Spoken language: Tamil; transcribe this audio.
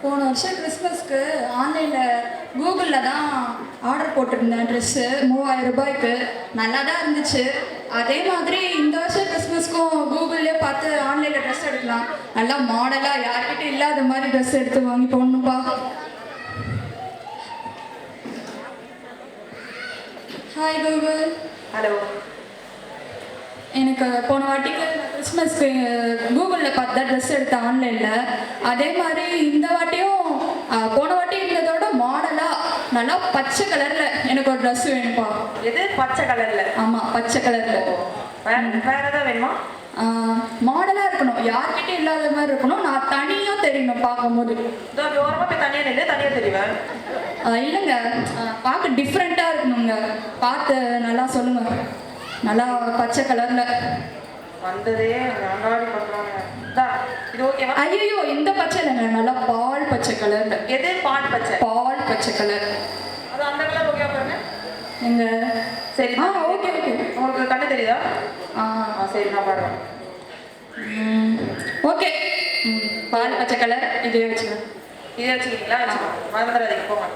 போன வருஷம் கிறிஸ்மஸ்க்கு ஆன்லைனில் கூகுளில் தான் ஆர்டர் போட்டிருந்தேன் ட்ரெஸ்ஸு 3000 ரூபாய்க்கு. நல்லா தான் இருந்துச்சு. அதே மாதிரி இந்த வருஷம் கிறிஸ்மஸ்க்கும் கூகுள்லேயே பார்த்து ஆன்லைனில் ட்ரெஸ் எடுக்கலாம். நல்லா மாடலாக யார்கிட்ட இல்லாத மாதிரி ட்ரெஸ் எடுத்து வாங்கி போடணும்ப்பா. Hi Google. ஹலோ. எனக்கு போன வாட்டிக்கு கிறிஸ்மஸ்க்கு கூகுளில் பார்த்தா ட்ரெஸ் எடுத்தேன் ஆன்லைனில். அதே மாதிரி இந்த வாட்டியும் போன வாட்டி இருந்ததோட மாடலாக நல்லா பச்சை கலரில் எனக்கு ஒரு ட்ரெஸ் வேணும்ப்பா. எது பச்சை கலரில்? ஆமாம், பச்சை கலரில். வேறு எதாவது வேணுமா? மாடலாக இருக்கணும், யார்கிட்ட இல்லாத மாதிரி இருக்கணும். நான் தனியாக தெரியணும் பார்க்கும்போது. ஓரமாக போய் தனியாக நின்று தனியாக தெரிவேன். இல்லைங்க, பார்க்க டிஃப்ரெண்ட்டாக இருக்கணுங்க. பார்த்து நல்லா சொல்லுங்கள். நல்லா பச்சை கலர்ல வந்ததே நாடாடி பண்றாங்க. இது ஓகேவா? ஐயோ, இந்த பச்சை இல்லைங்க, நல்லா பால் பச்சை கலர்ல. எது பால் பச்சை? பால் பச்சை கலர். அது அந்த கலர் ஓகேவா பாருங்க. எங்க சரி. Okay okay. உங்களுக்கு கண்ணு தெரியுதா? சரி, நான் பாருங்க. ஓகே, பால் பச்சை கலர் இதே வச்சுக்கிறேன். இதே வச்சுக்கிறீங்களா? வச்சுக்கோங்க, மறந்துடாதீங்க. போங்க.